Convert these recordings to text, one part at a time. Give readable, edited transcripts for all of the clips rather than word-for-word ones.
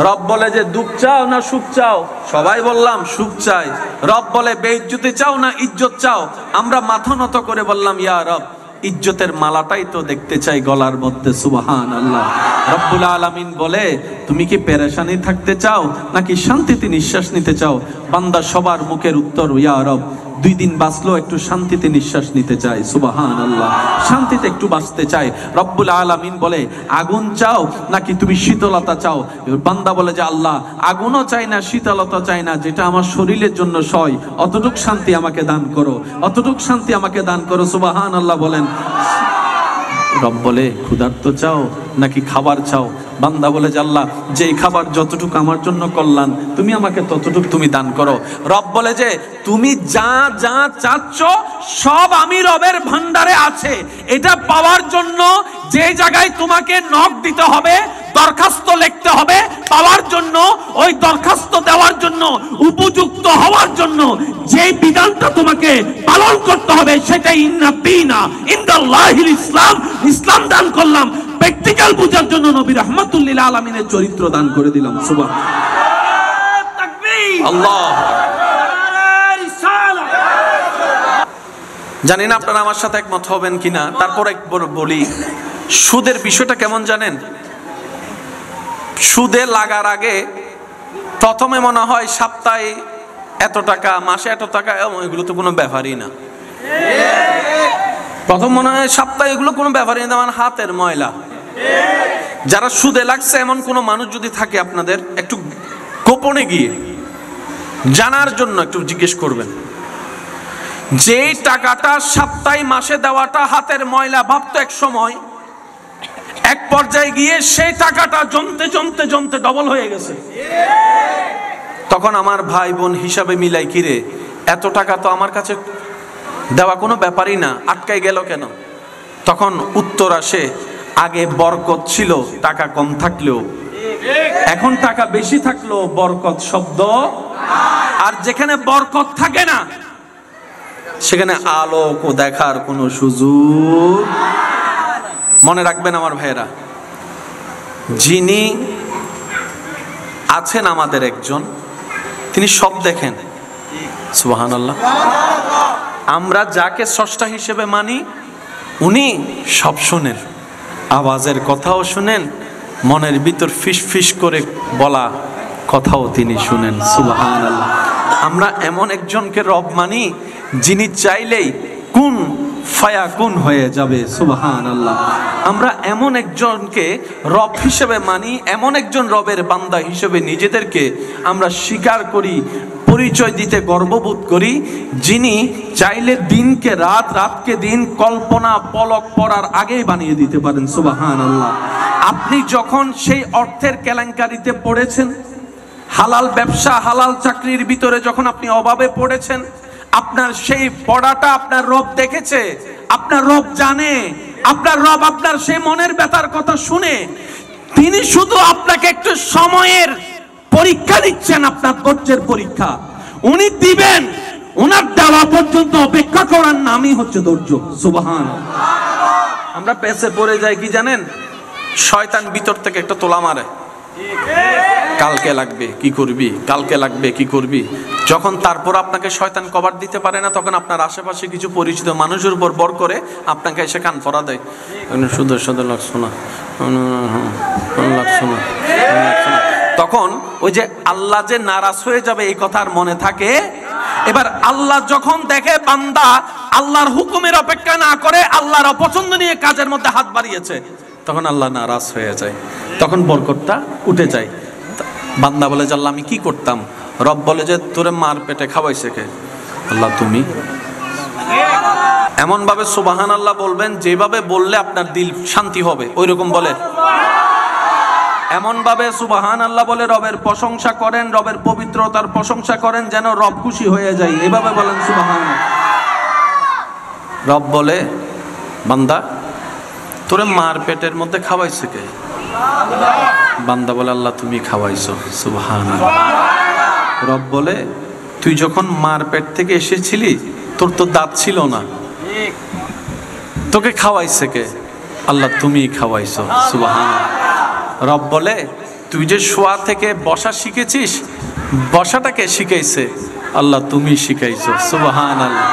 রব বলে যে দুঃখ চাও না সুখ চাও, সবাই বললাম সুখ চাই। রব বলে বেইজ্জতি চাও না ইজ্জত চাও, আমরা মাথা নত করে বললাম ইয়া রব ইজ্জতের মালাটাই তো দেখতে চাই গলার মধ্যে। সুবহানাল্লাহ। রব্বুল আলামিন বলে তুমি কি পেরেশানি থাকতে চাও নাকি শান্তিতে নিঃশ্বাস নিতে চাও? বান্দা সবার মুখের উত্তর ইয়া রব 2 দিন বাঁচলো একটু শান্তিতে নিঃশ্বাস নিতে চাই। সুবহানাল্লাহ। শান্তিতে একটু বাঁচতে চাই। রব্বুল আলামিন বলে আগুন চাও নাকি তুমি শীতলতা চাও? বান্দা বলে যে আল্লাহ আগুনও চাই না শীতলতা চাই না, যেটা আমার শরীরের জন্য সয় অতটুক শান্তি আমাকে দান করো, অতটুক শান্তি আমাকে দান করো। সুবহানাল্লাহ বলেন। রব বলে ক্ষুধার্ত চাও নাকি খাবার চাও? বান্দা বলে যে আল্লাহ যেই খাবার যতটুকু আমার জন্য কল্যাণ তুমি আমাকে ততটুকু তুমি দান করো। রব বলে যে তুমি যা যা চাচ্ছ সব আমি রবের ভান্ডারে আছে। এটা পাওয়ার জন্য যে জায়গায় তোমাকে নক দিতে হবে, দরখাস্ত লিখতে হবে, পাওয়ার জন্য ওই দরখাস্ত দেওয়ার জন্য উপযুক্ত হওয়ার জন্য যে বিধানটা তোমাকে পালন করতে হবে সেটাই ইন্না দীনা ইনদাল্লাহিল ইসলাম। ইসলাম দান করলাম, প্র্যাকটিক্যাল বোঝার জন্য নবী রাহমাতুল লিল আলামিনের চরিত্র দান করে দিলাম। সুবহানাল্লাহ। তাকবীর। আল্লাহ। জানি না আপনারা আমার সাথে একমত হবেন কিনা, তারপর একবার বলি সুদের বিষয়টা কেমন জানেন? সুদে লাগার আগে প্রথমে মনে হয় সপ্তাহে এত টাকা, মাসে এত টাকা, এগুলো তো কোনো ব্যাপারই না। প্রথম মনে হয় সপ্তাহে এগুলো কোনো ব্যাপারই না, আমার হাতের ময়লা। যারা সুদে লাগছে এমন কোন মানুষ যদি থাকে আপনাদের, একটু গোপনে গিয়ে জানার জন্য একটু জিজ্ঞেস করবেন যে টাকাটা সপ্তাহে মাসে দেওয়াটা হাতের ময়লা ভাবতো এক সময়, এক পর্যায়ে গিয়ে সেই টাকাটা জমতে জমতে জমতে ডবল হয়ে গেছে। তখন আমার ভাই বোন হিসাবে মিলাই কিরে এত টাকা তো আমার কাছে দেওয়া কোনো ব্যাপারই না, আটকাই গেল কেন? তখন উত্তর আসে আগে বরকত ছিল টাকা কম থাকলেও, এখন টাকা বেশি থাকলেও বরকত শব্দ, আর যেখানে বরকত থাকে না সেখানে আলোক ও দেখার কোনো সুযোগ। মনে রাখবেন আমার ভাইয়েরা, যিনি আছেন আমাদের একজন, তিনি সব দেখেন। সুবহানাল্লাহ। আমরা যাকে স্রষ্টা হিসেবে মানি উনি সব শুনেন, আওয়াজের কথাও শুনেন, মনের ভিতর ফিস ফিস করে বলা কথাও তিনি শুনেন। সুবহানাল্লাহ। আমরা এমন একজনকে রব মানি যিনি চাইলেই কুন ফায়াকুন হয়ে যাবে। সুবহানাল্লাহ। আমরা এমন একজনকে রব হিসেবে মানি, এমন একজন রবের বান্দা হিসেবে নিজেদেরকে আমরা স্বীকার করি, পরিচয় দিতে গর্ববোধ করি, যিনি চাইলে দিনকে রাত, রাতকে দিন কল্পনা পলক পড়ার আগেই বানিয়ে দিতে পারেন। সুবহানাল্লাহ। আপনি যখন সেই অর্থের কেলেঙ্কারিতে পড়েছেন, হালাল ব্যবসা হালাল চাকরির ভিতরে যখন আপনি অভাবে পড়েছেন, আপনার সেই পড়াটা আপনার রব দেখেছে, আপনার রব জানে, আপনার রব আপনার সেই মনের ব্যথার কথা শুনে তিনি শুধু আপনাকে একটু সময়ের পরীক্ষা দিচ্ছেন, আপনার ধৈর্যের পরীক্ষা উনি দিবেন। ওনার দেওয়া পর্যন্ত অপেক্ষা করার নামই হচ্ছে ধৈর্য। সুবহানাল্লাহ। আমরা পেছে পড়ে যাই কি জানেন? শয়তান ভিতর থেকে একটা তোলা মারে, কালকে লাগবে কি করবি, কালকে লাগবে কি করবি। যখন তারপর আপনাকে শয়তান কভার দিতে পারে না, তখন আপনার আশেপাশে কিছু পরিচিত মানুষের উপর বর করে আপনাকে এসে কান পরা দেয়, শুধু শুধু লাগছো না, লাগছো না। তখন ওই যে আল্লাহ যে নারাজ হয়ে যাবে এই কথা আর মনে থাকে। এবার আল্লাহ যখন দেখে বান্দা আল্লাহর হুকুমের অপেক্ষা না করে আল্লাহর অপছন্দ নিয়ে কাজের মধ্যে হাত বাড়িয়েছে, তখন আল্লাহ নারাজ হয়ে যায়, তখন বরকতটা উঠে যায়। বান্দা বলে যে আল্লাহ আমি কি করতাম? রব বলে যে তোরে মার পেটে খাওয়াইছে কে? আল্লাহ তুমি। এমন ভাবে সুবহানাল্লাহ বলবেন যেভাবে বললে আপনার দিল শান্তি হবে, ওই রকম বলে। এমন ভাবে সুবহানাল্লাহ বলে রবের প্রশংসা করেন, রবের পবিত্রতার প্রশংসা করেন যেন রব খুশি হয়ে যায়, এভাবে বলেন সুবহানাল্লাহ। রব বলে বান্দা তোরে মার পেটের মধ্যে খাওয়াইছে কে? বান্দা বলে আল্লাহ তুমি খাওয়াইছো। সুবহানাল্লাহ। রব বলে তুই যখন মার পেট থেকে এসেছিলি তোর তো দাঁত ছিল না, তোকে খাওয়াইছে কে? আল্লাহ তুমি খাওয়াইছো। সুবহানাল্লাহ। রব বলে তুই যে শোয়া থেকে বসা শিখেছিস, বসাটাকে শিখাইছে আল্লাহ, তুমি শিখাইছো। সুবহানাল্লাহ।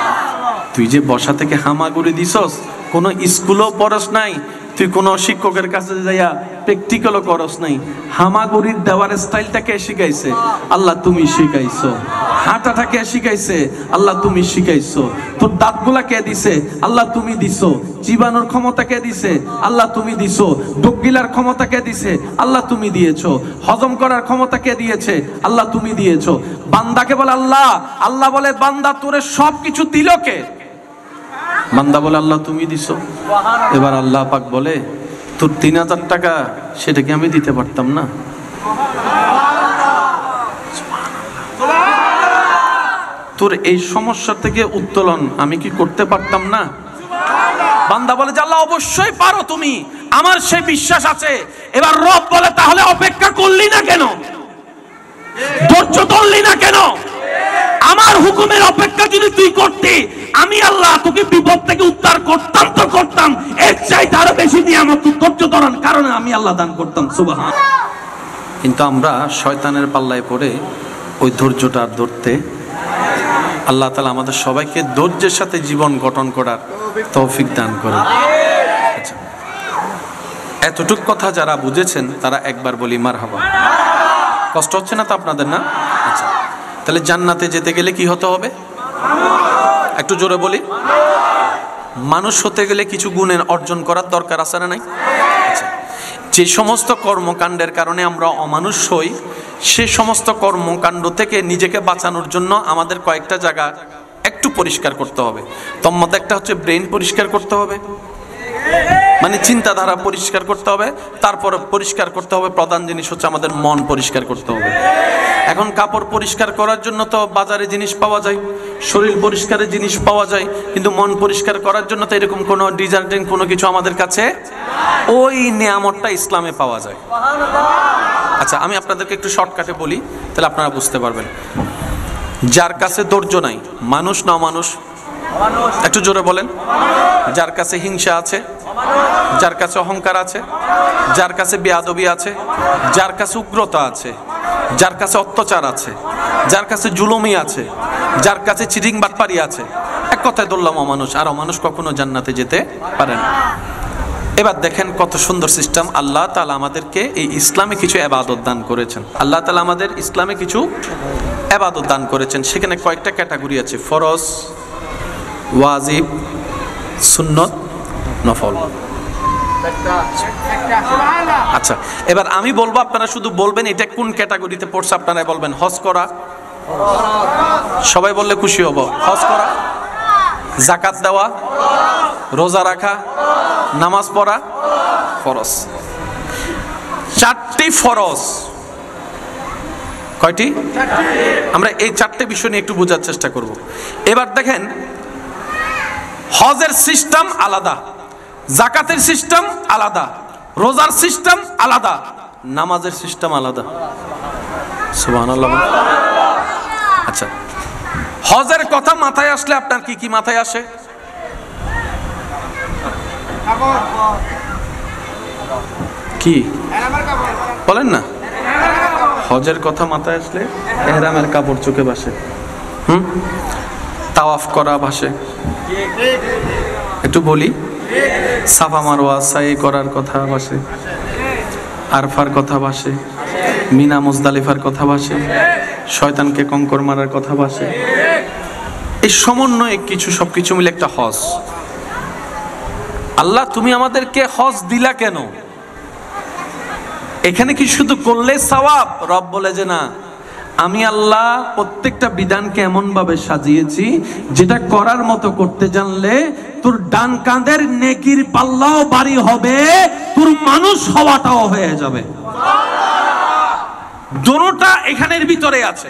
তুই যে বসা থেকে হামাগুড়ি দিছস, কোনো স্কুলও পড়স নাই, তুই কোনো শিক্ষকের কাছে যাইয়া প্র্যাকটিক্যালও করস নাই, হামাগুড়ির দেওয়ার স্টাইলটা কে শিখাইছে? আল্লাহ তুমি শিখাইছো। হাঁটাটা কে শিখাইছে? আল্লাহ তুমি শিখাইছো। তোর দাঁতগুলা কে দিছে? আল্লাহ তুমি দিছো। চিবানোর ক্ষমতা কে দিছে? আল্লাহ তুমি দিছো। ঢোক গিলার ক্ষমতা কে দিছে? আল্লাহ তুমি দিয়েছো। হজম করার ক্ষমতা কে দিয়েছে? আল্লাহ তুমি দিয়েছো। বান্দাকে বলে আল্লাহ, আল্লাহ বলে বান্দা তোরে সবকিছু দিল কে? বান্দা বলে আল্লাহ তুমি দিছো। এবার আল্লাহ পাক বলে তোর 3000 টাকা সেটা কি আমি দিতে পারতাম না? তোর এই সমস্যা থেকে উত্তোলন আমি কি করতে পারতাম না? বান্দা বলে যে আল্লাহ অবশ্যই পারো তুমি, আমার সেই বিশ্বাস আছে। এবার রব বলে তাহলে অপেক্ষা করলি না কেন? ধৈর্য ধরলি না কেন? আমার হুকুমের অপেক্ষা যদি তুই করতি, আমি আল্লাহ তোকে বিপদ থেকে উদ্ধার করতাম তো করতাম, এর চাইতে আরো বেশি নিয়ামত তুই ধৈর্য ধরার কারণে আমি আল্লাহ দান করতাম। সুবহান। কিন্তু আমরা শয়তানের পাল্লায় পড়ে ওই ধৈর্যটা ধরতে, আল্লাহ তাআলা আমাদের সবাইকে ধৈর্যের সাথে জীবন গঠন করার তৌফিক দান করে। আচ্ছা, এতটুক কথা যারা বুঝেছেন তারা একবার বলি মারহাবা। কষ্ট হচ্ছে না তো আপনাদের? না? আচ্ছা, তাহলে জান্নাতে যেতে গেলে কি হতে হবে? একটু জোরে বলি। মানুষ হতে গেলে কিছু গুণের অর্জন করার দরকার আছে না নাই? আচ্ছা, যে সমস্ত কর্মকাণ্ডের কারণে আমরা অমানুষ হই, সে সমস্ত কর্মকাণ্ড থেকে নিজেকে বাঁচানোর জন্য আমাদের কয়েকটা জায়গা একটু পরিষ্কার করতে হবে। তোর মধ্যে একটা হচ্ছে ব্রেন পরিষ্কার করতে হবে, মানে চিন্তাধারা পরিষ্কার করতে হবে। তারপর পরিষ্কার করতে হবে, প্রধান জিনিস হচ্ছে আমাদের মন পরিষ্কার করতে হবে। এখন কাপড় পরিষ্কার করার জন্য তো বাজারে জিনিস পাওয়া যায়, শরীর পরিষ্কারের জিনিস পাওয়া যায়, কিন্তু মন পরিষ্কার করার জন্য তো এরকম কোনো ডিজার্টিং কোনো কিছু আমাদের কাছে, ওই নিয়ামতটা ইসলামে পাওয়া যায়। আচ্ছা, আমি আপনাদেরকে একটু শর্টকাটে বলি, তাহলে আপনারা বুঝতে পারবেন। যার কাছে ধৈর্য নাই, মানুষ না অমানুষ? একটু জোরে বলেন। যার কাছে হিংসা আছে, যার কাছে অহংকার আছে, যার কাছে বেয়াদবি আছে, যার কাছে উগ্রতা আছে, যার কাছে অত্যাচার আছে, যার কাছে জুলুমি আছে, যার কাছে চিটিং বাটপারি আছে, এক কথায় ধরলাম অমানুষ। আর অমানুষ কখনো জান্নাতে যেতে পারে না। এবার দেখেন কত সুন্দর সিস্টেম। আল্লাহ তাআলা আমাদেরকে এই ইসলামে কিছু ইবাদত দান করেছেন। আল্লাহ তাআলা আমাদের ইসলামে কিছু ইবাদত দান করেছেন। সেখানে কয়েকটা ক্যাটাগরি আছে: ফরজ, ওয়াজিব, সুন্নত, নফল। আচ্ছা, এবার আমি বলবো, আপনারা শুধু বলবেন এটা কোন ক্যাটাগরিতে পড়ছে। আপনারা বলবেন হজ করা, সবাই বললে খুশি হব। হজ করা, যাকাত দেওয়া, রোজা রাখা, নামাজ পড়া, ফরজ। 4টি ফরজ। কয়টি? আমরা এই 4টে বিষয় নিয়ে একটু বোঝার চেষ্টা করব। এবার দেখেন, হজের সিস্টেম আলাদা, যাকাতের সিস্টেম আলাদা, রোজার সিস্টেম আলাদা, নামাজের সিস্টেম আলাদা। সুবহানাল্লাহ। আচ্ছা, হজের কথা মাথায় আসলে আপনার কি কি মাথায় আসে? কি বলেন না? হজের কথা মাথায় আসলে ইহরামের কাপড় চোখে ভাসে, তাওয়াফ করা ভাসে। একটু বলি, সাফা মারওয়া সাই করার কথা ভাসে, আরফার কথা ভাসে, মিনা মুজদালিফার কথা ভাসে, শয়তানকে কঙ্কর মারার কথা ভাসে। এই সমন্বয়ে কিছু, সবকিছু মিলে একটা হজ। আল্লাহ তুমি আমাদেরকে হজ দিলা কেন? এখানে কি শুধু করলে সওয়াব? রব বলে যে না, আমি আল্লাহ প্রত্যেকটা বিধানকে এমন ভাবে সাজিয়েছি যেটা করার মতো করতে জানলে তোর ডান কাঁধের নেকির পাল্লাও ভারী হবে, তোর মানুষ হওয়াটাও হয়ে যাবে। দুটোটা এখানের ভিতরে আছে।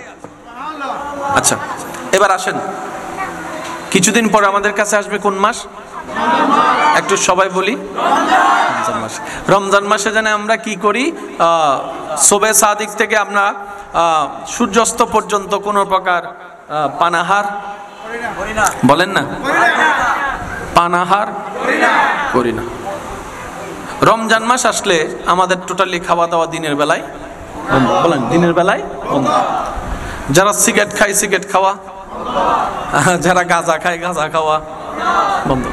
আচ্ছা, এবার আসেন, কিছুদিন পরে আমাদের কাছে আসবে কোন মাস? একটু সবাই বলি, রমজান মাস। রমজান মাসে জানে আমরা কি করি? শোবে সাদিক থেকে আমরা সূর্যাস্ত পর্যন্ত কোন প্রকার পানাহার বলেন না, পানাহার করি না। রমজান মাস আসলে আমাদের টোটালি খাওয়া দাওয়া দিনের বেলায় বন্ধ। বলেন দিনের বেলায় বন্ধ। যারা সিগারেট খায় সিগারেট খাওয়া, যারা গাঁজা খায় গাঁজা খাওয়া বন্ধ।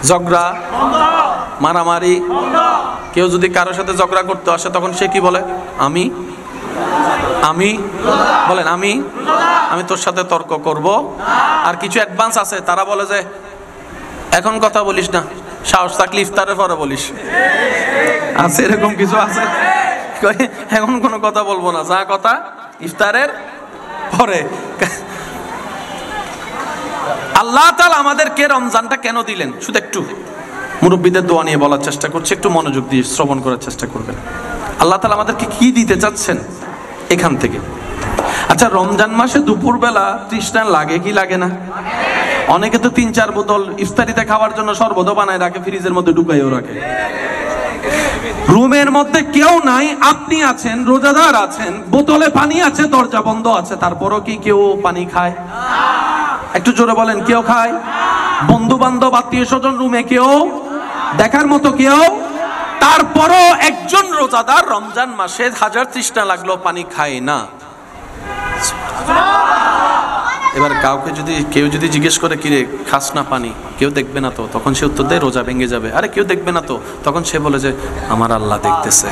ঝগড়া মারামারি, কেউ যদি কারোর সাথে ঝগড়া করতে আসে তখন সে কি বলে? আমি বলেন আমি তোর সাথে তর্ক করব। আর কিছু অ্যাডভান্স আছে, তারা বলে যে এখন কথা বলিস না, সাহস থাকলে ইফতারের পরে বলিস। আছে এরকম কিছু আছে, এখন কোনো কথা বলবো না, যা কথা ইফতারের পরে। আল্লাহ তাআলা আমাদেরকে রমজানটা কেন দিলেন? শুধু একটু মুরব্বীদের দোয়া নিয়ে বলার চেষ্টা করছি, একটু মনোযোগ দিয়ে শ্রবণ করার চেষ্টা করবেন। আল্লাহ তাআলা আমাদেরকে কি দিতে চাচ্ছেন এখান থেকে? আচ্ছা, রমজান মাসে দুপুরবেলা তৃষ্ণা লাগে কি লাগে না? অনেকে তো 3-4 বোতল ইফতারিতে খাওয়ার জন্য শরবত বানায় রাখে, ফ্রিজের মধ্যে ঢুকাইও রাখে। রুমের মধ্যে কেউ নাই, আপনি আছেন, রোজাদার আছেন, বোতলে পানি আছে, দরজা বন্ধ আছে, তারপরও কি কেউ পানি খায়? একটু জোরে বলেন, কেউ খায়? বন্ধু বান্ধব আত্মীয় স্বজন রুমে কেউ দেখার মতো কেউ? তারপরও একজন রোজাদার রমজান মাসে হাজার তৃষ্ণা লাগলো পানি খায় না। এবার কেউ যদি জিজ্ঞেস করে কিরে খাস না পানি, কেউ দেখবে না তো, তখন সে উত্তর দেয় রোজা ভেঙে যাবে। আরে কেউ দেখবে না তো, তখন সে বলে যে আমার আল্লাহ দেখতেছে,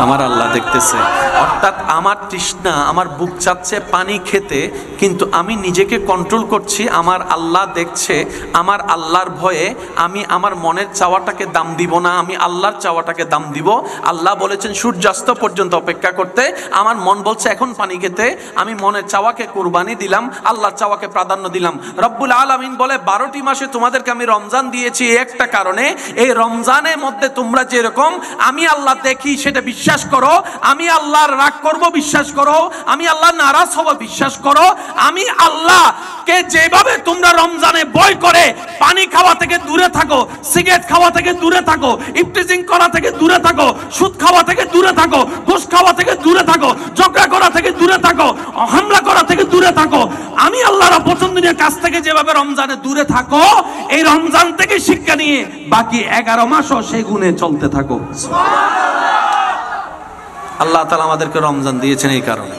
আমার আল্লাহ দেখতেছে। অর্থাৎ আমার তৃষ্ণা, আমার বুক চাচ্ছে পানি খেতে, কিন্তু আমি নিজেকে কন্ট্রোল করছি, আমার আল্লাহ দেখছে। আমার আল্লাহর ভয়ে আমি আমার মনের চাওয়াটাকে দাম দিব না, আমি আল্লাহর চাওয়াটাকে দাম দিব। আল্লাহ বলেছেন সূর্যাস্ত পর্যন্ত অপেক্ষা করতে, আমার মন বলছে এখন পানি খেতে, আমি মনের চাওয়াকে কুরবানি দিলাম, আল্লাহর চাওয়াকে প্রাধান্য দিলাম। রব্বুল আলামিন বলে 12টি মাসে তোমাদেরকে আমি রমজান দিয়েছি একটা কারণে, এই রমজানের মধ্যে তোমরা যেরকম আমি আল্লাহ দেখি সেটা বিশ্বাস করো, আমি আল্লাহর রাগ করব বিশ্বাস করো, আমি আল্লাহ নারাজ হব বিশ্বাস করো, আমি আল্লাহকে যেভাবে তোমরা রমজানে ভয় করে পানি খাওয়া থেকে দূরে থাকো, সিগারেট খাওয়া থেকে দূরে থাকো, ইফটিজিং করা থেকে দূরে থাকো, সুদ খাওয়া থেকে দূরে থাকো, ঘুষ খাওয়া থেকে দূরে থাকো, ঝগড়া করা থেকে দূরে থাকো, হামলা করা থেকে দূরে থাকো, আমি আল্লাহর অপছন্দনীয় কাজ থেকে যেভাবে রমজানে দূরে থাকো, এই রমজান থেকে শিক্ষা নিয়ে বাকি 11 মাসও সেই গুণে চলতে থাকো। আল্লাহ তাআলা আমাদেরকে রমজান দিয়েছেন এই কারণে।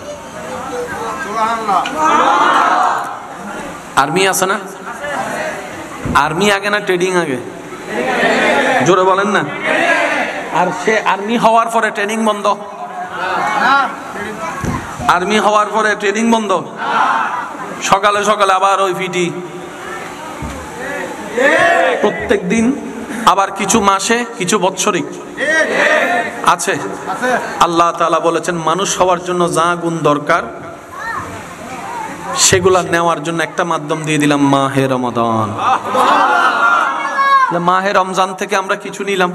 আর্মি আছে না? আর্মি আগে না ট্রেনিং আগে? জোরে বলেন না। আর সে আর্মি হওয়ার পরে ট্রেনিং বন্ধ? আর্মি হওয়ার পরে ট্রেনিং বন্ধ? সকালে সকালে আবার ওই পিটি প্রত্যেক দিন, আবার কিছু মাসে কিছু বৎসরিক আছে। আল্লাহ তাআলা বলেছেন মানুষ হওয়ার জন্য যা গুণ দরকার সেগুলা নেওয়ার জন্য একটা মাধ্যম দিয়ে দিলাম, মাহে রমাদান। মাহে রমজান থেকে আমরা কিছু নিলাম।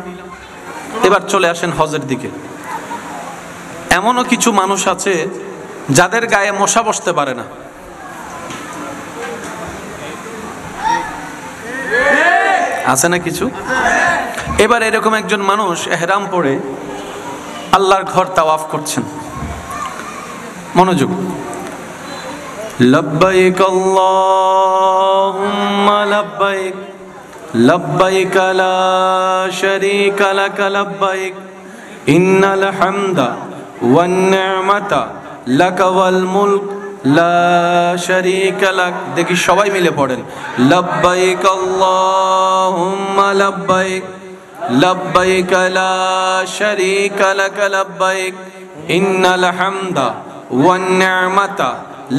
এবার চলে আসেন হজের দিকে। এমনও কিছু মানুষ আছে যাদের গায়ে মশা বসতে পারে না, আছে না কিছু? এবার এরকম একজন মানুষ এহরাম পরে আল্লাহর ঘর তাওয়াফ করছেন। মনোযোগ। লব্বাইক আল্লাহুম্মা লব্বাইক, লব্বাইক লা শারীকা লাক লব্বাইক, ইন্নাল হামদা ওয়ান নি'মাতা লাক ওয়াল মুলক লা শারীকা লাক। দেখি সবাই মিলে পড়েন, লব্বাইক আল্লাহুম্মা লব্বাইক, লব্বাইক লা শারীকা লাক লব্বাইক, ইন্নাল হামদা ওয়ান নি'মাতা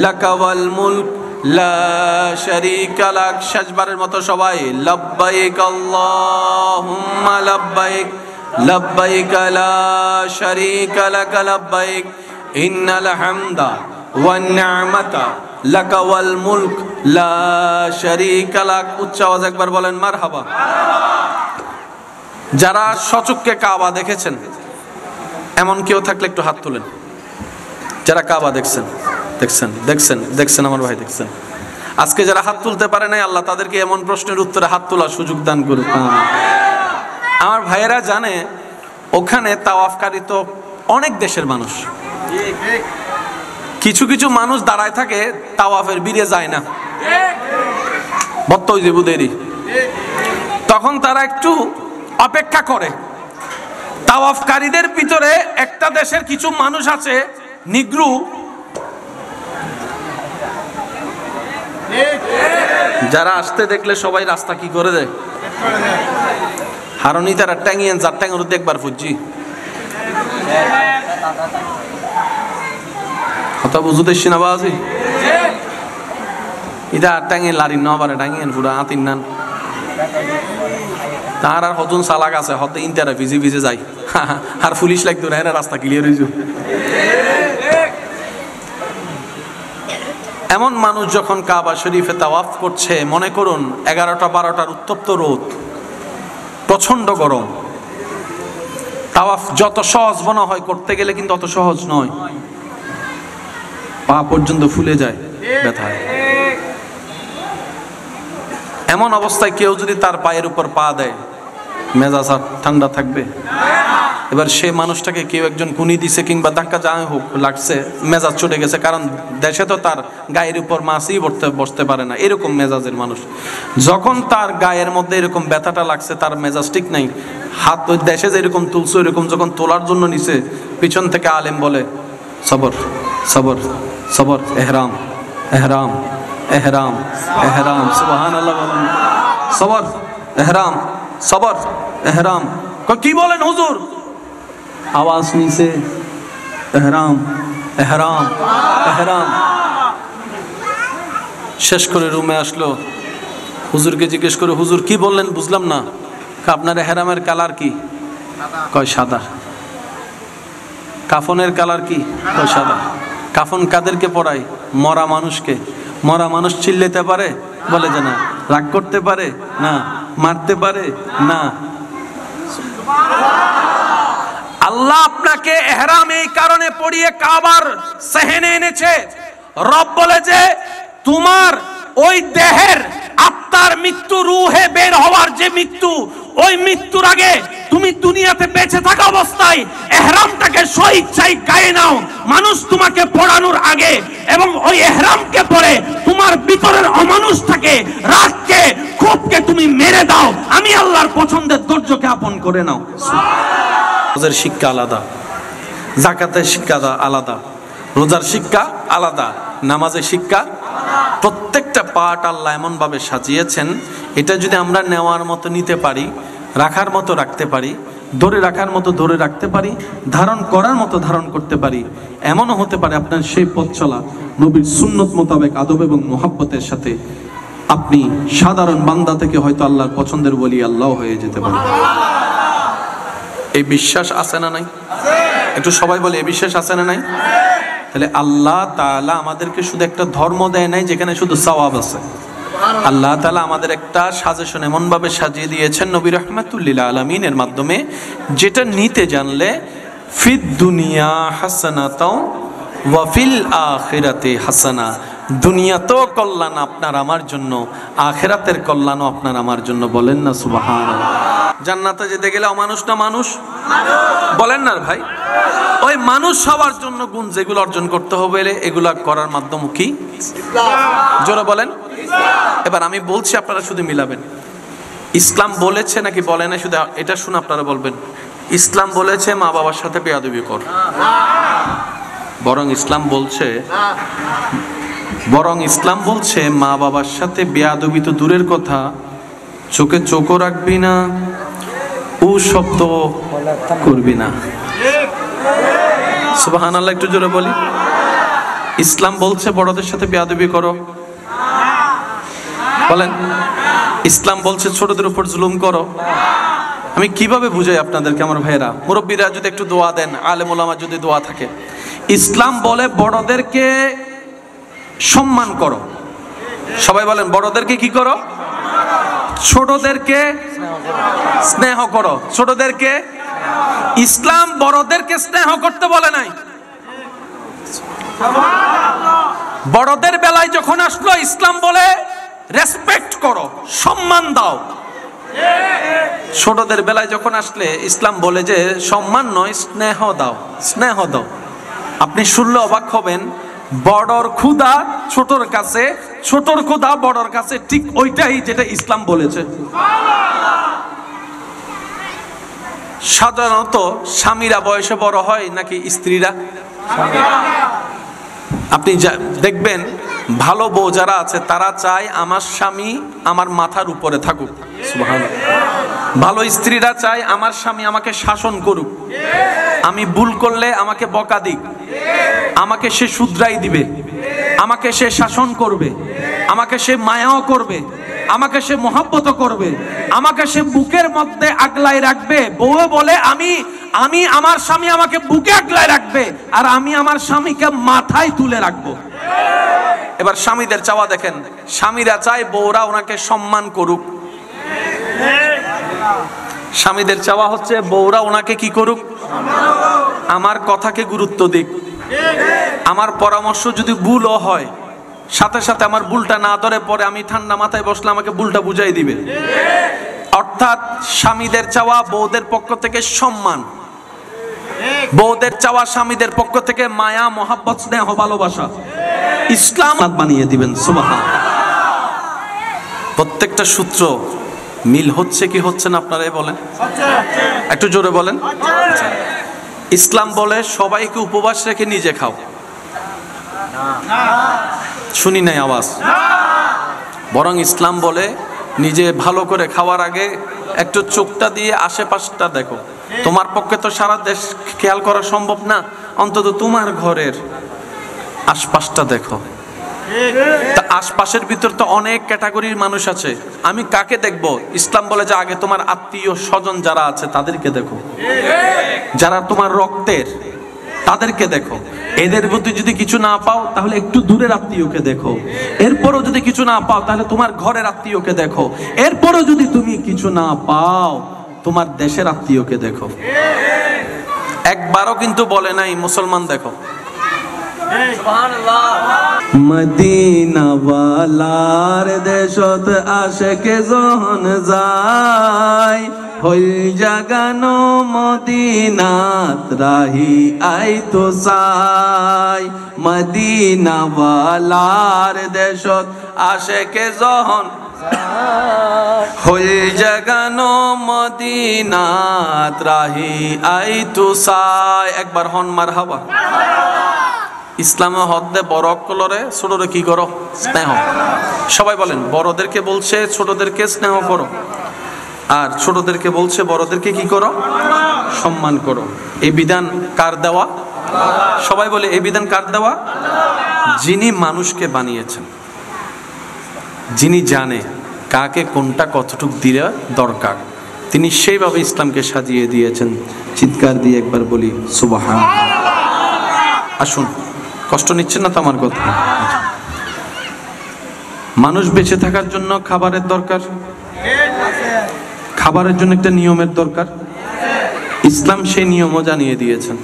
লাক ওয়াল মুলক লা শারীকা লাক। শেষবারের মতো সবাই, লব্বাইক আল্লাহুম্মা লব্বাইক, লব্বাইক লা শারীকা লাক লব্বাইক, ইন্নাল হামদা ওয়ান নি'মাতা লাক ওয়াল মুলক লা শারীকা লাক। উচ্চ আওয়াজে একবার বলেন মারহাবা। যারা সচক্ষে কাবা দেখেছেন এমন কেউ থাকলে একটু হাত তুলেন। যারা কাবা দেখছেন, দেখছেন দেখছেন দেখছেন আমার ভাই দেখছেন। আজকে যারা হাত তুলতে পারে নাই, আল্লাহ তাদেরকে এমন প্রশ্নের উত্তরে হাত তোলার সুযোগ দান করুক। আমার ভাইয়েরা জানে ওখানে তাওয়াফকারী তো অনেক দেশের মানুষ। কিছু কিছু মানুষ দাঁড়ায় থাকে, তাওয়াফের বীরে যায় না, বত্তই দেবু দেরি। তখন তারা একটু অপেক্ষা করে, তাওয়াফকারীদের ভিতরে একটা দেশের কিছু মানুষ আছে নিগ্রু, যারা আসতে দেখলে সবাই রাস্তা কি করে দেয়, হারনি তারা ট্যাঙিয়েন যার ট্যাঙের দেখবার ফুজি কথা বুঝতে সিনাবাজি এটা ট্যাঙে লারি নবারে টাঙিয়েন পুরা আতিন নান তার আর হতুন সালাক আছে হতে ইন্টারা ভিজে ভিজে যায় আর পুলিশ লাগতো না রাস্তা ক্লিয়ার হয়েছে। এমন মানুষ যখন কাবা শরীফে তাওয়াফ করছে, মনে করুন 11টা-12টার উত্তপ্ত রোদ, প্রচন্ড গরম, তাওয়াফ যত সহজ মনে হয় করতে গেলে কিন্তু অত সহজ নয়, পা পর্যন্ত ফুলে যায় ব্যথায়। এমন অবস্থায় কেউ যদি তার পায়ের উপর পা দেয় মেজাজ আর ঠান্ডা থাকবে? এবার সে মানুষটাকে কেউ একজন কুনি দিছে কিংবা ধাক্কা যাই হোক লাগছে, মেজাজ চটে গেছে, কারণ দেশে তো তার গায়ের উপর মাছই বসতে পারে না, এরকম মেজাজের মানুষ। যখন তার গায়ের মধ্যে এরকম ব্যথাটা লাগছে, তার মেজাজ ঠিক নাই, হাত ওই দেশে যেরকম তুলছে এরকম যখন তোলার জন্য নিছে, পিছন থেকে আলেম বলে সবর সবর সবর, এহরাম এহরাম এহরাম এহরাম, সুবহানাল্লাহ বলেন, সবর এহরাম সবর এহরাম। কি বলেন হুজুর? আওয়াজ নিচে এহরাম এহরাম এহরাম। শেষ করে রুমে আসলো, হুজুরকে জিজ্ঞেস করে, হুজুর কি বললেন বুঝলাম না, আপনার এহরামের কালার কি? কয় সাদা। কাফনের কালার কি? কয় সাদা। কাফন কাদেরকে পরায়? মরা মানুষকে। মরা মানুষ চিল্লাতে পারে? বলে যে না। রাগ করতে পারে? না। মারতে পারে? না। আল্লাহ আপনাকে ইহরাম এই কারণে পরিয়ে কাবার সেহেনে এনেছে। রব বলে যে তোমার ওই দেহের আত্মার মৃত্যু, রূহে বের হওয়ার যে মৃত্যু, ওই মৃত্যুর আগে তুমি দুনিয়াতে বেঁচে থাকা অবস্থায় ইহরামটাকে স্বইচ্ছায় গায়ে নাও মানুষ তোমাকে পড়ানোর আগে, এবং ওই ইহরামকে পরে তোমার ভিতরের অমানুষটাকে, রাগকে, ক্ষোভকে তুমি মেরে দাও। আমি আল্লাহর পছন্দের ধৈর্যকে আপন করে নাও। রোজার শিক্ষা আলাদা, যাকাতের শিক্ষা আলাদা, রোজার শিক্ষা আলাদা, নামাজের শিক্ষা। প্রত্যেকটা পাঠ আল্লাহ এমন ভাবে সাজিয়েছেন, এটা যদি আমরা নেওয়ার মতো নিতে পারি, রাখার মতো রাখতে পারি, ধরে রাখার মতো ধরে রাখতে পারি, ধারণ করার মতো ধারণ করতে পারি, এমনও হতে পারে আপনার সেই পথ চলা নবীর সুন্নত মোতাবেক আদব এবং মোহাব্বতের সাথে আপনি সাধারণ বান্দা থেকে হয়তো আল্লাহর পছন্দের বলি আল্লাহ হয়ে যেতে পারে। এই বিশ্বাস আছে না নাই? একটু সবাই বলে, এই বিশ্বাস আছে না নাই? তাহলে আল্লাহ তাআলা আমাদেরকে শুধু একটা ধর্ম দেয় নাই যেখানে শুধু সওয়াব আছে। আল্লাহ তাআলা আমাদের একটা সাজেশন এমন ভাবে সাজিয়ে দিয়েছেন নবী রাহমাতুল লিল আলামিনের মাধ্যমে, যেটা নিতে জানলে ফিদ দুনিয়া হাসানাতাও ওয়া ফিল আখিরাতি হাসানা, দুনিয়াতেও কল্যাণ আপনার আমার জন্য, আখিরাতের কল্যাণও আপনার আমার জন্য। বলেন না সুবহানাল্লাহ। জান্নাতে যেতে গেলে অমানুষ না মানুষ? বলেন না ভাই। ওই মানুষ হওয়ার জন্য গুণ যেগুলো অর্জন করতে হবে, এগুলা করার মাধ্যম কি? জোরে বলেন। এবার আমি বলছি, আপনারা শুধু মিলাবেন। ইসলাম বলেছে নাকি বলে না? শুধু এটা শুনে আপনারা বলবেন। ইসলাম বলেছে মা বাবার সাথে বেয়াদবি কর, বরং ইসলাম বলছে মা বাবার সাথে বেয়াদবি তো দূরের কথা, চোখে চোখও রাখবি না, ও শব্দ করবি না। সুবহানাল্লাহ, একটু জোরে বলি। ইসলাম বলছে বড়দের সাথে বেয়াদবি করো, বলেন। ইসলাম বলছে ছোটদের উপর জুলুম করো। আমি কিভাবে বুঝাই আপনাদেরকে আমার ভাইয়েরা? মুরব্বীরা যদি একটু দোয়া দেন, আলেম ওলামা যদি দোয়া থাকে। ইসলাম বলে বড়দেরকে সম্মান করো। সবাই বলেন, বড়দেরকে কি করো? ছোটদেরকে স্নেহ করো। ছোটদেরকে, ইসলাম বড়দেরকে স্নেহ করতে বলে নাই। বড়দের বেলায় যখন আসলো, ইসলাম বলে রেসপেক্ট করো, সম্মান দাও। ছোটদের বেলায় যখন আসলে ইসলাম বলে যে সম্মান নয়, স্নেহ দাও, স্নেহ দাও। আপনি শুনলে অবাক হবেন, বড়র ক্ষুধা ছোটর কাছে, ছোটর ক্ষুধা বড়র কাছে ঠিক ওইটাই যেটা ইসলাম বলেছে। সাধারণত স্বামীরা বয়সে বড় হয় নাকি স্ত্রীরা? আপনি দেখবেন ভালো বউ যারা আছে তারা চায় আমার স্বামী আমার মাথার উপরে থাকুক। সুবহানাল্লাহ। ভালো স্ত্রীরা চায় আমার স্বামী আমাকে শাসন করুক, আমি ভুল করলে আমাকে বকা দিক, আমাকে সে শুধরাই দিবে, আমাকে সে শাসন করবে, আমাকে সে মায়াও করবে, আমাকে সে মহব্বতও করবে, আমাকে সে বুকের মধ্যে আগলায় রাখবে। বউ বলে আমি আমার স্বামী আমাকে বুকে আগলায় রাখবে আর আমি আমার স্বামীকে মাথায় তুলে রাখবো। এবার স্বামীদের চাওয়া দেখেন, স্বামীরা চায় বউরা ওনাকে সম্মান করুক। স্বামীদের চাওয়া হচ্ছে বউরা ওনাকে কি করুক? আমার কথাকে গুরুত্ব দিক, আমার পরামর্শ যদি ভুলও হয় সাথে সাথে আমার ভুলটা না ধরে পরে আমি ঠান্ডা মাথায় বসলে আমাকে ভুলটা বুঝাই দিবে। অর্থাৎ স্বামীদের চাওয়া বউদের পক্ষ থেকে সম্মান, বউদের চাওয়া স্বামীদের পক্ষ থেকে মায়া, মহাব্বত, স্নেহ, ভালোবাসা। ইসলাম বানিয়ে দিবেন। সুবহানাল্লাহ। প্রত্যেকটা সূত্র মিল হচ্ছে কি হচ্ছে না আপনারাই বলেন, একটু জোরে বলেন। ইসলাম বলে সবাইকে উপবাস রেখে নিজে খাও। শুনি নাই আওয়াজ। বরং ইসলাম বলে নিজে ভালো করে খাওয়ার আগে একটু চোখটা দিয়ে আশেপাশটা দেখো। তোমার পক্ষে তো সারা দেশ খেয়াল করা সম্ভব না, অন্তত তোমার ঘরের আশপাশটা দেখো। তা আশপাশের ভিতর তো অনেক ক্যাটাগরির মানুষ আছে, আমি কাকে দেখবো? ইসলাম বলে যে আগে তোমার আত্মীয় স্বজন যারা আছে তাদেরকে দেখো, যারা তোমার রক্তের তাদেরকে দেখো। এদের মধ্যে যদি কিছু না পাও তাহলে একটু দূরের আত্মীয়কে দেখো, এরপরও যদি কিছু না পাও তাহলে তোমার ঘরের আত্মীয়কে দেখো, এরপরও যদি তুমি কিছু না পাও তোমার দেশের আত্মীয়কে দেখো। একবারও কিন্তু বলে নাই মুসলমান দেখো। মদিনা ওয়ালার দেশত আশেকে যখন যায়, হইল জাগানো মদিনাত রাহি আইতো চাই। মদিনা ওয়ালার দেশত আশেকে যখন হইল জাগানো মদিনাত রাহি আইতো চাই। একবার হন মারহাবা। ইসলামে হদ্দে বড় অক্কলরে ছোটরে কি করো? স্নেহ। সবাই বলেন, বড়দেরকে বলছে ছোটদেরকে স্নেহ করো, আর ছোটদেরকে বলছে বড়দেরকে কি করো? সম্মান করো। এই বিধান কার দেওয়া? সবাই বলে এই বিধান কার দেওয়া? যিনি মানুষকে বানিয়েছেন, যিনি জানে কাকে কোনটা কতটুকু দিলে দরকার, তিনি সেইভাবে ইসলামকে সাজিয়ে দিয়েছেন। চিৎকার দিয়ে একবার বলি সুবহানাল্লাহ। আসুন, কষ্ট নিচ্ছেন না তো আমার কথা? মানুষ বেঁচে থাকার জন্য খাবারের দরকার, খাবারের জন্য একটা নিয়মের দরকার। ইসলাম সেই নিয়মও জানিয়ে দিয়েছেন।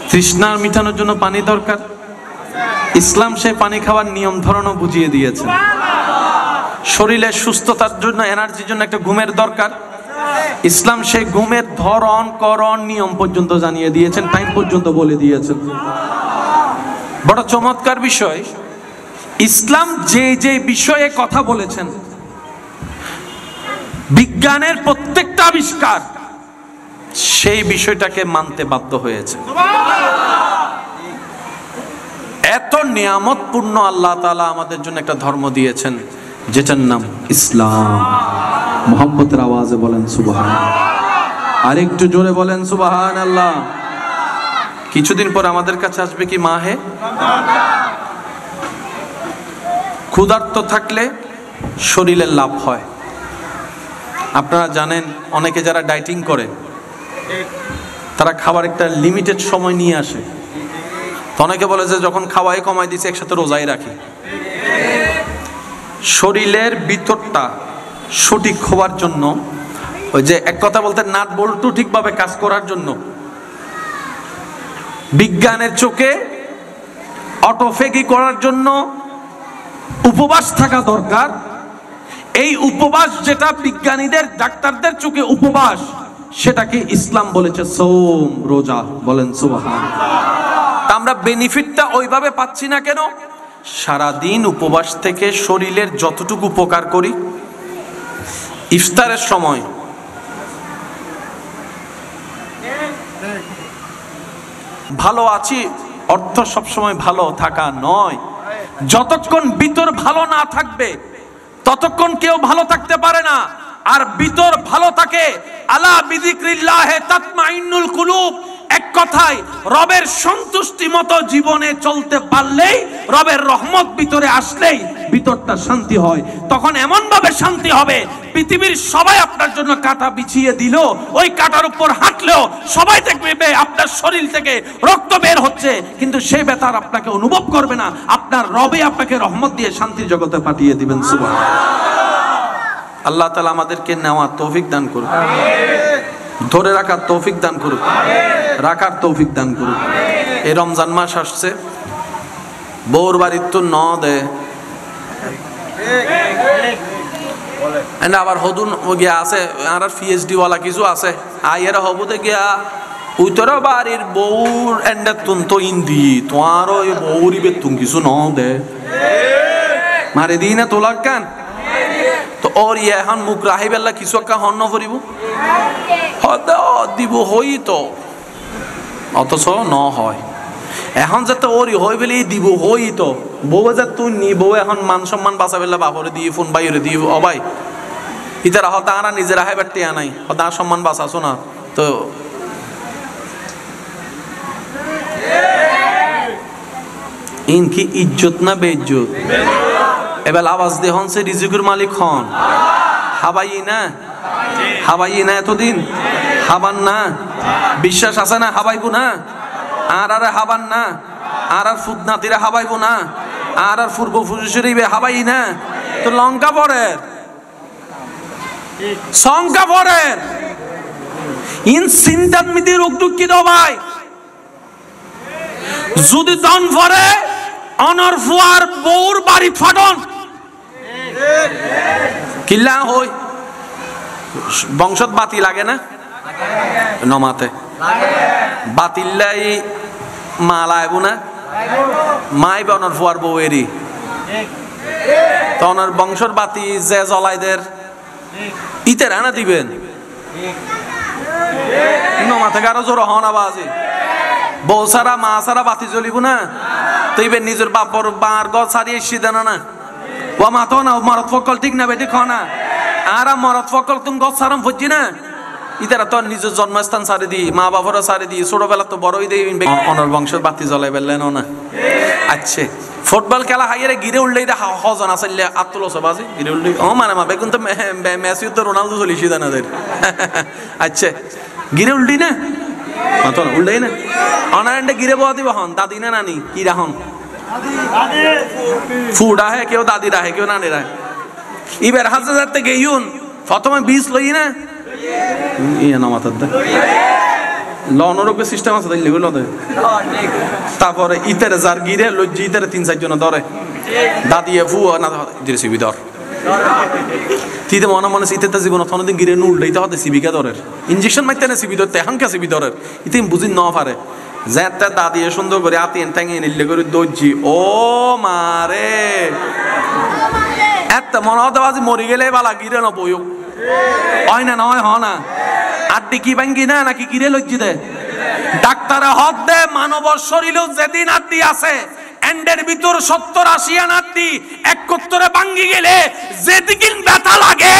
তৃষ্ণা মিটানোর জন্য পানি দরকার, ইসলাম সেই পানি খাওয়ার নিয়ম ধরনও বুঝিয়ে দিয়েছেন। শরীরের সুস্থতার জন্য, এনার্জির জন্য একটা ঘুমের দরকার, ইসলাম সেই ঘুমের ধরন করণ নিয়ম পর্যন্ত জানিয়ে দিয়েছেন, টাইম পর্যন্ত বলে দিয়েছেন। বড় চমৎকার বিষয়, ইসলাম যে যে বিষয়ে কথা বলেছেন, বিজ্ঞানের প্রত্যেকটা আবিষ্কার সেই বিষয়টাকে মানতে বাধ্য হয়েছে। এত নিয়ামতপূর্ণ আল্লাহ তাআলা আমাদের জন্য একটা ধর্ম দিয়েছেন যেটার নাম ইসলাম। মুহাম্মদের আওয়াজে বলেন সুবহানাল্লাহ। আরেকটু জোরে বলেন সুবহানাল্লাহ। কিছুদিন পর আমাদের কাছে আসবে কি মাহে রমজান। ক্ষুধার্ত থাকলে শরীরের লাভ হয়। আপনারা জানেন, অনেকে যারা ডায়েটিং করে তারা খাবার একটা লিমিটেড সময় নিয়ে আসে। তো অনেকে বলে যে যখন খাওয়াই কমাই দিছে একসাথে রোজাই রাখি। শরীরের ভিতরটা সঠিক হওয়ার জন্য, ওই যে এক কথা বলতে নাট বল্টু ঠিকভাবে কাজ করার জন্য, বিজ্ঞানের চোখে অটোফেগি করার জন্য উপবাস থাকা দরকার। এই উপবাস যেটা বিজ্ঞানীদের, ডাক্তারদের চোখে উপবাস, সেটাকে ইসলাম বলেছে সওম, রোজা। বলেন সুবহানাল্লাহ। আমরা বেনিফিটটা ওইভাবে পাচ্ছি না কেন? সারাদিন উপবাস থেকে শরীরের যতটুকু উপকার করি, ইফতারের সময় ভালো আছি অর্থ সবসময় ভালো থাকা নয়, যতক্ষণ ভিতর ভালো না থাকবে ততক্ষণ কেউ ভালো থাকতে পারে না। আর ভিতর ভালো থাকে, আলা বিযিকরিল্লাহি তাতমাইন্নুল কুলুব, এক কথায় রবের সন্তুষ্টি মতো জীবনে চলতে পারলেই, রবের রহমত ভিতরে আসলেই ভিতরটা শান্তি হয়। তখন এমন ভাবে শান্তি হবে, পৃথিবীর সবাই আপনার জন্য কাঁটা বিছিয়ে দিল, ওই কাঁটার উপর হাঁটলেও সবাই দেখবে আপনার শরীর থেকে রক্ত বের হচ্ছে, কিন্তু সেই ব্যথা আপনাকে অনুভব করবে না। আপনার রবে আপনাকে রহমত দিয়ে শান্তির জগতে পাঠিয়ে দিবেন। সুবহানাল্লাহ। আল্লাহ তাআলা আমাদেরকে নেওয়ার তৌফিক দান করুন, ধরে রাখার তৌফিক দান করুন, রাখার তৌফিক দান করুন। এই রমজান মাস আসছে, বউর বাড়ির তো ন দেয়, আবার হদুন গিয়া আছে আর পিএইচডি ওয়ালা কিছু আছে, আইয়েরা হবুতে গিয়া উইতরা বাড়ির বউর এন্ডে তুন তো ইন্দি তোমার ওই বউরি বেতুন কিছু ন দে মারে দিই না তোলার কান তো ওর ইয়ে এখন মুখ রাহি বেলা কিছু একটা হন্য করিব হতে দিব হই তো, অথচ ন হয়। এখন যাতে ওরই হই বলে দিব হই তো, বউ যে তুই নি বউ এখন মান সম্মান বাঁচা বেলা বাপরে দিয়ে ফোন বাইরে দিয়ে অবাই ইতারা হতা আনা নিজের রাহে বাড়তে আনাই হতা সম্মান বাঁচাছো না তো। ইনকি ইজ্জত না বেইজ্জত? এবার আওয়াজ দে হন সে রিজিকের মালিক হন, হাবাই না হাবাই না, এতদিন হাবান না, বিশ্বাস আছে না হাবাইবো না, আর আরে হাবান না, আর আর ফুদনাতিরা হাবাইবো না, আর আর পূর্ব ফুজুশরীবে হাবাই না, তো লঙ্কা পরের সংকা পরের ইন সিন্তাত মিদি রোগ দুঃখিত ভাই যদি দন পরে অনর ফুয়ার বউর বাড়ি ফাটন কিল্লা হই বংশত বাতি লাগে না নমাতে বাতিল্লাই মালাইব না মাই অনর ফুয়ার বউ এরি তো অনর বংশর বাতি যে জ্বলাইদের ইতে রানা দিবেন নমাতে কারো জোর হন আবাজি বউ সারা মা সারা বাতি জ্বলিব না তো ইবেন নিজের বাপর বার গছ সারিয়ে সিদান না ও মাতো না মরত ফকল ঠিক না বেটি খানা আর মরত ফকল তুমি গছ সারাম ফুজি না ইতারা তো নিজের জন্মস্থান সারি দি মা বাপরা সারি দি ছোটবেলা তো বড়ই দেই অনর বংশের বাতি জ্বলাই বেললেন না। আচ্ছা ফুটবল খেলা হাইয়ারে গিরে উঠলেই দে হজন আসলে আত্মল সবাজি গিরে উঠলেই ও মানে মা বেগুন তো মেসি তো রোনালদো চলিছি দানাদের। আচ্ছা গিরে উল্টি না মাতো না উল্টাই না অনারেন্ডে গিরে বয়া দিব হন দাদি না নানি কি রাহন ফুডা হে কেউ দাদি রাহে কেউ নানি রাহে ইবার হাজার যাতে গেইউন প্রথমে বীজ লই না ইয়া না মাথার দে লনরকে সিস্টেম আছে তাইলে হলো দে তারপরে ইতারে যার গিরে লজ্জি ইতারে 3-4 জন ধরে দাদি ফু না দিরে সিবি ধর তিতে মনে মনে ইতে জীবন কোনদিন গিরে নুল লইতে হতে সিবিকা ধরের ইনজেকশন মাইতে না সিবি ধরতে এখন কে সিবি ধরের ইতে বুঝি ন পারে যেতে দাদি সুন্দর করে আতি টাঙিয়ে নিলে করে দর্জি ও মারে এত মনে হতে বাজি মরি গেলে বালা গিরে না বইও হয় না নয় হ না আড্ডি কি ভাঙ্গি না নাকি গিরে লজ্জি দে ডাক্তারে হক দে মানব শরীরেও যেদিন আড্ডি আছে এন্ডের ভিতর 70-80 আড্ডি একত্তরে ভাঙ্গি গেলে যেদিন ব্যথা লাগে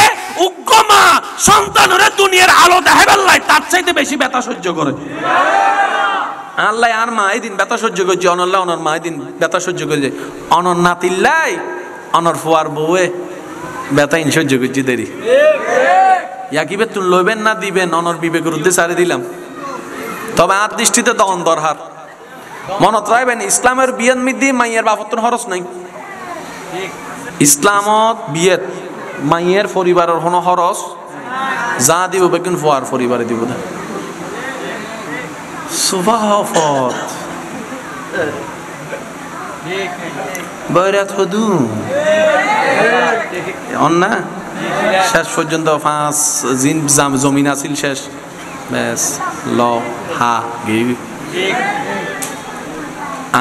উগ্গমা সন্তানরে দুনিয়ার আলো দেখাই বেল্লাই তার চাইতে বেশি ব্যথা সহ্য করে আল্লাহ আর মা দিন ব্যথা সহ্য করছে অনল্লাহ অনর মা দিন ব্যথা সহ্য করছে অনর নাতিল্লাই অনর ফুয়ার বউয়ে ব্যথা ইন সহ্য করছি দেরি ইয়াকিবে তুন লইবেন না দিবেন অনর বিবেকের উদ্দেশ্যে সারি দিলাম তবে আর দৃষ্টিতে দহন দরহার মনত রাখবেন ইসলামের বিয়ের মধ্যে মাইয়ের বাপত্তন খরচ নাই ইসলামত বিয়েত মাইয়ের পরিবারের কোনো খরচ যা দিব বেগুন ফুয়ার পরিবারে দিব না সুবাহত বৈরাত হদু অন্না শেষ পর্যন্ত 5 জিন জমিন আছিল শেষ বেশ ল হা গি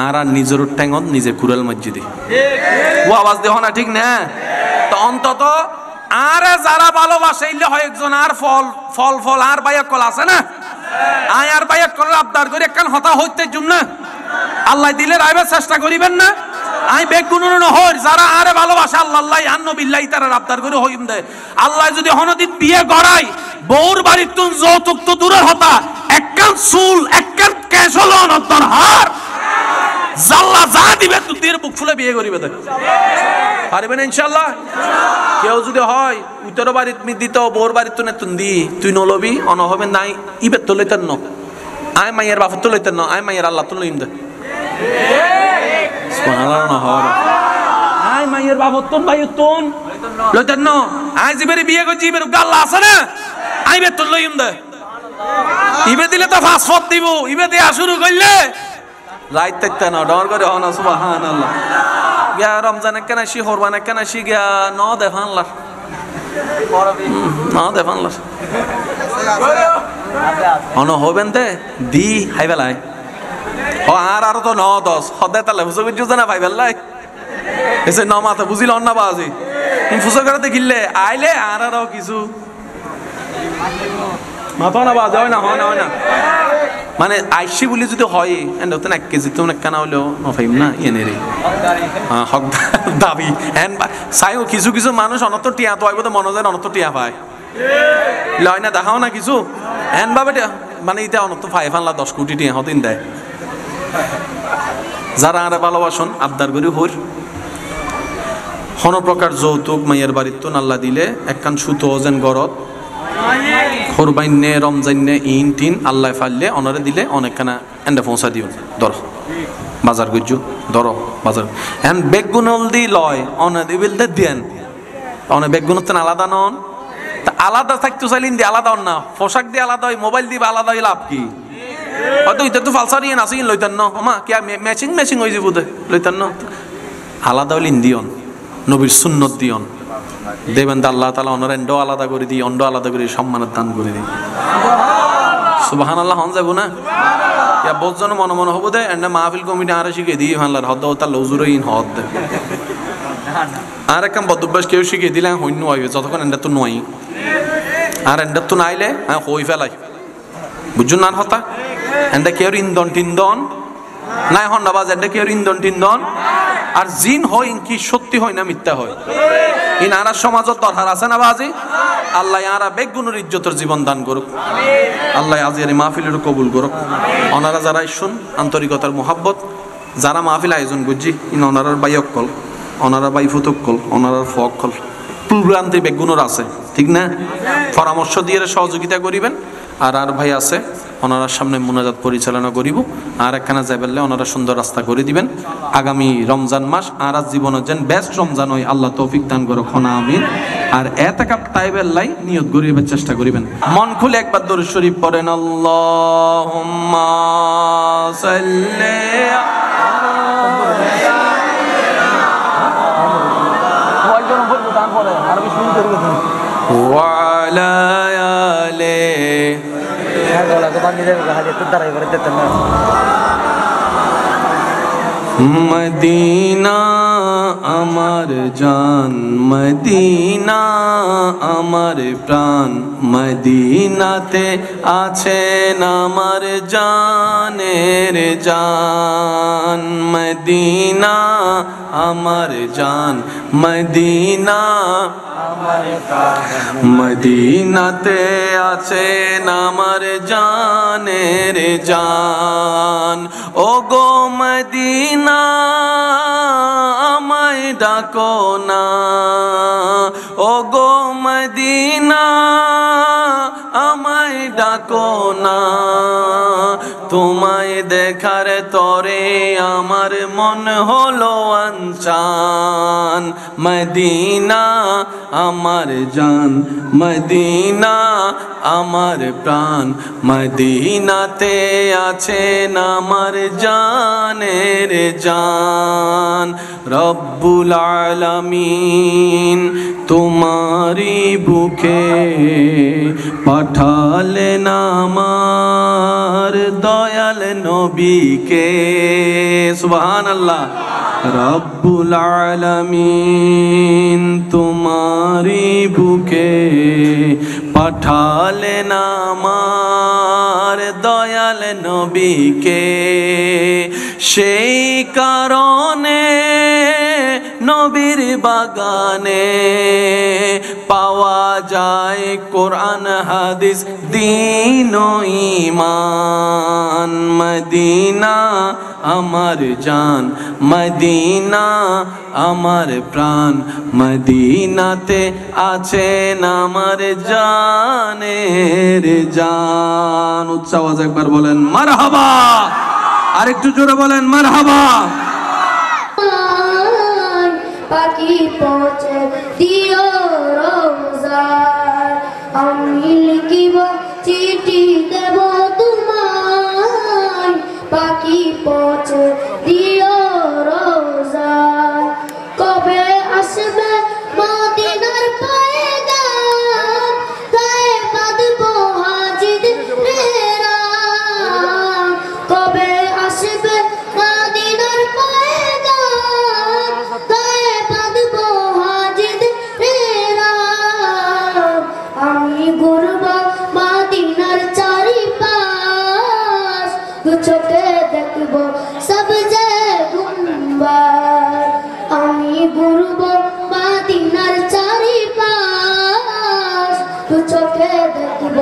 আর নিজের ঠ্যাঙত নিজে কুড়াল মসজিদে ও আওয়াজ দেহ না ঠিক না তো অন্তত আর যারা ভালোবাসে ইলে হয় একজন আর ফল ফল ফল আর বাইয়া কল আছে না আয় আর ভাই এক করে আবদার করে একখান হতা হইতে জুম না আল্লাহ দিলে রাইবার চেষ্টা করিবেন না আই বেগুন হর যারা আরে ভালোবাসে আল্লাহ আন্নবিল্লাহ তারা আবদার করে হইম দেয় আল্লাহ যদি হনদিন বিয়ে গড়াই বউর বাড়ির তুন যৌতুক তো দূরের হতা একখান চুল একখান ক্যাশ হলো অনন্তর হার জাল্লা যা দিবে তুই দিয়ে বুক ফুলে বিয়ে করিবে দেখ পারবেন ইনশাআল্লাহ কেউ যদি হয় উত্তর বাড়িত মি দিত বউর বাড়িত তুই তুন দি তুই নলবি অন হবে নাই ইবে তো লইতেন ন আয় মাইয়ের বাপ তো লইতেন ন আয় মাইয়ের আল্লাহ তো লইম দে সুবহানাল্লাহ না হর আয় মাইয়ের বাপ তুন ভাই তুন লইতেন ন আয় জিবেরি বিয়ে কই জিবের গাল্লা আছে না আইবে তো লইম দে ইবে দিলে তো ফাসফত দিব ইবে দিয়া শুরু করলে রাইত থাকতে না ডর করে হন সুবহানাল্লাহ গিয়া রমজান কেন আসি হরবান কেন আসি গিয়া ন দেখানলার ন দেখানলার অন হবেন তে দি হাইবেলাই ও আর তো 9-10 হদে তালে বুঝো বুঝছো না ভাইবেলাই এসে ন মাথা বুঝিল না বাজি তুমি ফুসো করে দেখিলে আইলে আর কিছু মাথা না বাজ হয় না হয় না মানে আইসি বলি যদি হয় এন্ড হতে 1 কেজি তুমি কেন হইলো নফাইম না এনে রে হক দাবি এন্ড সাইও কিছু কিছু মানুষ অনত টিয়া তো আইবো তো মনে যায় অনত টিয়া পায় লয় না দেখাও না কিছু এন্ড বাবে মানে এটা অনত 5 কোটি টিয়া হতিন দেয় যারা আরে ভালোবাসন আবদার করি হইর কোন প্রকার যৌতুক মাইয়ের বাড়ির তো আল্লাহ দিলে একখান সুতো ওজন গরত কোরবাইনে রমজাইনে ইন টিন আল্লাহ ফাললে অনারে দিলে অনেকখানা এন্ডে পৌঁছা দিও ধর বাজার গুজু ধর বাজার এন বেগুনল দি লয় অনে দিবিল দে দেন অনে বেগুনত আলাদা নন তা আলাদা থাকতো চাইলিন দি আলাদা না পোশাক দিয়ে আলাদা হয় মোবাইল দিয়ে আলাদা হয় লাভ কি হয়তো এটা তো ফালসারি আছে লইতেন না আমা কি ম্যাচিং হয়ে যাব লইতেন না আলাদা হইলিন দিয়ন নবীর সুন্নত দিয়ন দেবেন আল্লাহ তাআলা অনর এন্ড আলাদা করে দি অন্ড আলাদা করে সম্মানের দান করে দি সুবহানাল্লাহ হন যাব না ইয়া বহুজন মনে মনে হবো দে এন্ড মাহফিল কমিটি আরে শিখে দি আল্লাহর হদ ও তাআলা উজুরইন হদ দে আর একম বদভ্যাস কেউ শিখে দিলে হইন হইবে যতক্ষণ এন্ড তো নয় আর এন্ড তো নাইলে হই ফেলাই বুঝুন না হতা এন্ড কেউ ইন্দন টিন্দন নাই হন না বাজ এন্ড কেউ ইন্দন টিন্দন আর জিন হয় কি সত্যি হয় না মিথ্যা হয় ইন আরা সমাজত দরকার আছে না বাজি আল্লাহ আরা বেগুনের ইজ্জতের জীবন দান করুক আল্লাহ আজিয়ারি মাহফিলের কবুল করুক ওনারা যারা শুন আন্তরিকতার মোহাব্বত যারা মাহফিল আয়োজন করছি ইন ওনারার বাইকল ওনারা বাই ফুতকল ওনারার ফকল প্রান্তে বেগুনের আছে ঠিক না পরামর্শ দিয়ে সহযোগিতা করিবেন আর ভাই আছে ওনারা সামনে মুনাজাত পরিচালনা করিব আর একখানা যাইবেলে ওনারা সুন্দর রাস্তা করে দিবেন আগামী রমজান মাস আর জীবনের যেন বেস্ট রমজান হয় আল্লাহ তৌফিক দান করো খনা আমিন আর এতাকাব তাইবের লাই নিয়ত করিবার চেষ্টা করিবেন মন খুলে একবার দরুদ শরীফ পড়েন আল্লাহুম্মা সাল্লি ওয়া আলা আলিহি মদিনা আমার জান মদিনা আমার প্রাণ মদিনাতে আছেন আমার জানের জান মদিনা আমার জান মদিনা মদিনাতে আছেন আমার জানের জান ও গো মদিনা আমায় ডাকো না ও গো মদিনা আমায় ডাকো না তোমায় দেখার তরে আমার মন হলো আনচান মদিনা আমার জান মদিনা আমার প্রাণ মদিনাতে আছেন আমার জানের জান রব্বুল আলামিন তোমারি বুকে পাঠালেন আমার দয়াল নবীকে সুবহানাল্লাহ রব্বুল আলামিন তোমারি বুকে পাঠালেন আমার দয়াল নবীকে, সেই কারণে নবীর বাগানে পাওয়া যায় কোরআন হাদিস দ্বীন ও ঈমান। মদিনা আমার জান, মদিনা আমার প্রাণ, মদিনাতে আছেন আমার জানের জান। উচ্চ আওয়াজ একবার বলেন মারহাবা, আরেকটু জোরে বলেন মারহাবা। পাখি পৌঁছে দিও রোজায়, আমি লিখিব চিঠি দেব তোমায়। পাখি পৌঁছে দিও রোজায়, কবে আসবে মদিনার পয়গাম, গায়ে বাঁধবো হাজির রাম। কবে আসবে মদিনার পয়গাম, গায়ে বাঁধবো হাজির রাম। আমি ঘুরব মদিনার চারিপাশ, দু চোখে দেখব সবজে গুম্বার। আমি ঘুরব মদিনার চারিপাশ, দু চোখে দেখব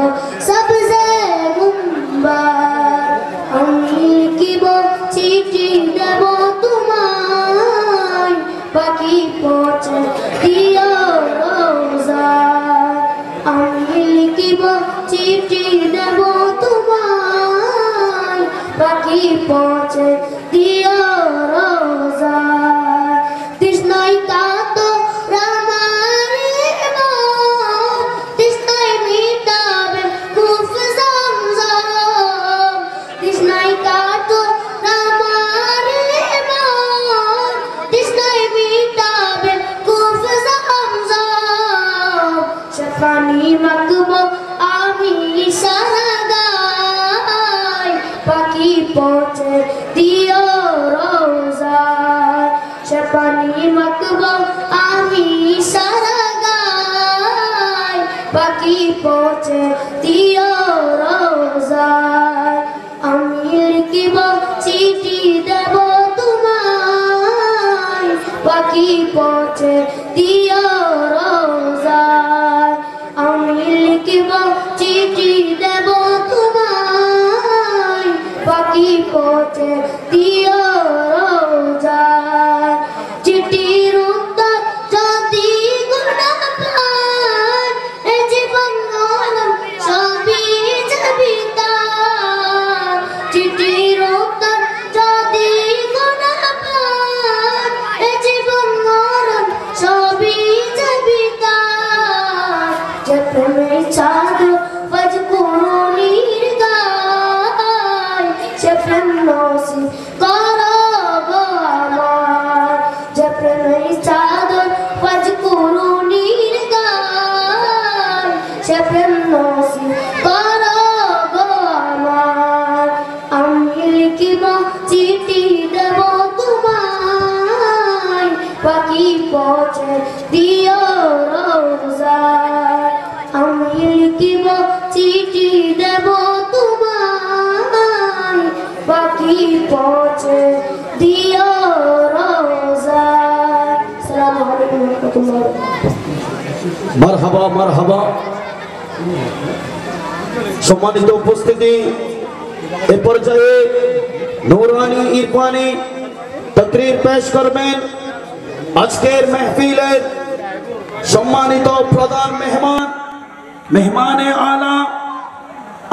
সবজে গুম্বার। আমি লিখিব চিঠি দেব তোমায়, পাখি পৌঁছে দিও রোজায়। আমি লিখিব চিঠি দেব তোমায়, পাখি পৌঁছে দিও রোজায়। তৃষ্ণায় কাতর আমার মন, তৃষ্ণায় মিটাবে কূপ জমজম। তৃষ্ণায় কাতর আমার মন, তৃষ্ণায় মিটাবে কূপ জমজম। সে পানি মাখবো আমি সারা গায়, পাখি পৌঁছে দিও রোজায়। সে পানি মাখবো আমি সারা গায়, পাখি পৌঁছে দিও রোজায়। আমি লিখিব চিঠি দেব তোমায়, পাখি পৌঁছে দিও রোজায়। আমি লিখিব চিঠি দেব তোমায়, পাখি পৌঁছে দিও রোজায়। চিঠির উত্তর যদি গুনা পাই, এ জীবন মরণ সবই যাবি তার। চিঠির উত্তর যদি গুনা পাই, এ জীবন মরণ সবই যাবি তার। যে প্রেমে চাঁদ বাজ পুরনির গায়, সে প্রেম নসিব করো গো আমার। যে প্রেমে চাঁদ বাজ পুরনির গায়, সে প্রেম নসিব করো গো আমার। আমি লিখিব চিঠি দেব তোমায়, পাখি পৌঁছে দিও রোজায়। আমি লিখিব চিঠি দেব তোমায়, পাখি পৌঁছে দিও রোজায়। আসসালামু আলাইকুম ওয়া রাহমাতুল্লাহ। মারহাবা মারহাবা। সম্মানিত উপস্থিতি, এ পর্যায়ে নূরানি ইরফানি তাকরীর পেশ করবেন আজকের মেহফিলের সম্মানিত প্রধান মেহমান, মেহমানে আলা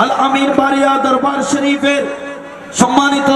আল আমির বারিয়া দরবার শরীফের সম্মানিত